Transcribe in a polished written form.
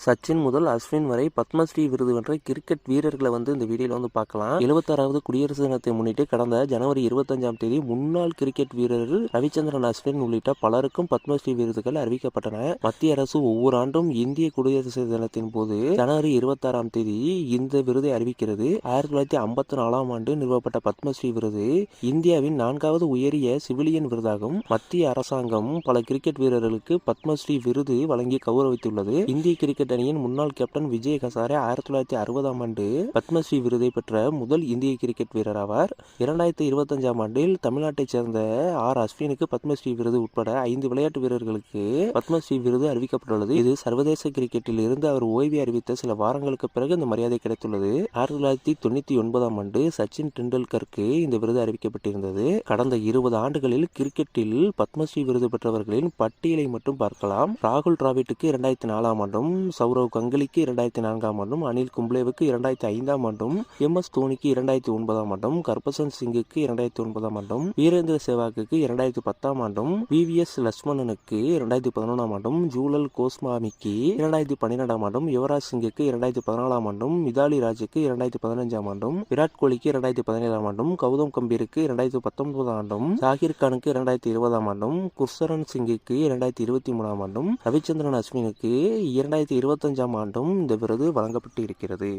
சச்சின் முதல் அஸ்வின் வரை பத்மஸ்ரீ விருது வென்ற கிரிக்கெட் வீரர்களை இந்த வீடியோல பார்க்கலாம். 76வது குடியரசு தினத்தை முன்னிட்டு கடந்த ஜனவரி 25ஆம் தேதி முன்னாள் கிரிக்கெட் வீரர் ரவிச்சந்திரன் அஸ்வின் உள்ளிட்ட பலருக்கும் பத்மஸ்ரீ விருதுகள் அறிவிக்கப்பட்டன. மத்திய அரசு ஒவ்வொரு ஆண்டும் இந்திய குடியரசு தினத்தின் போது ஜனவரி 26ஆம் தேதி இந்த விருதை அறிவிக்கிறது. 1954ஆம் ஆண்டு நிறுவப்பட்ட பத்மஸ்ரீ விருது இந்தியாவின் 4வது உயரிய சிவிலியன் விருதாகும். மத்திய அரசாங்கம் பல கிரிக்கெட் வீரர்களுக்கு பத்மஸ்ரீ விருது வழங்கி கௌரவித்துள்ளது. இந்திய கிரிக்கெட் அணியின் முன்னாள் கேப்டன் விஜய் ஹசாரே 1960ஆம் ஆண்டு பத்மஸ்ரீ விருதை பெற்ற முதல் இந்திய கிரிக்கெட் வீரர் ஆவார். 2025ஆம் ஆண்டில் தமிழ்நாட்டைச் சேர்ந்த அஸ்வினுக்கு பத்மஸ்ரீ விருது உட்பட 5 விளையாட்டு வீரர்களுக்கு பத்மஸ்ரீ விருது அறிவிக்கப்பட்டுள்ளது. இது சர்வதேச கிரிக்கெட்டில் இருந்து அவர் ஓய்வை அறிவித்த சில வாரங்களுக்கு பிறகு இந்த மரியாதை கிடைத்துள்ளது. 1999ஆம் ஆண்டு சச்சின் டெண்டுல்கருக்கு இந்த விருது அறிவிக்கப்பட்டிருந்தது. கடந்த 20 ஆண்டுகளில் கிரிக்கெட்டில் பத்மஸ்ரீ விருது பெற்றவர்களின் பட்டியலை மட்டும் பார்க்கலாம். ராகுல் டிராவிட்டுக்கு 2004ஆம் ஆண்டும், சௌரவ் கங்குலிக்கு 2004ஆம் ஆண்டும், அனில் கும்ப்ளேவுக்கு 2005ஆம் ஆண்டும், MS தோனிக்கு 2009ஆம் ஆண்டும், கர்பசன் சிங்குக்கு 2009ஆம் ஆண்டும், வீரேந்திர சேவாக்கு 2010ஆம் ஆண்டும், VVS லட்சுமணனுக்கு 2011ஆம் ஆண்டும், ஜூலல் கோஸ்வாமிக்கு 2012ஆம் ஆண்டும், யுவராஜ் சிங்குக்கு 2014ஆம் ஆண்டும், மிதாலி ராஜுக்கு 2015ஆம் ஆண்டும், விராட் கோலிக்கு 2017ஆம் ஆண்டும், கௌதம் கம்பீருக்கு 2019ஆம் ஆண்டும், ஜாகிர் கானுக்கு 2020ஆம் ஆண்டும், குர்சரன் சிங்குக்கு 2023ஆம் ஆண்டும், ரவிச்சந்திரன் அஸ்வினுக்கு 2025ஆம் ஆண்டும் இந்த விருது வழங்கப்பட்டு இருக்கிறது.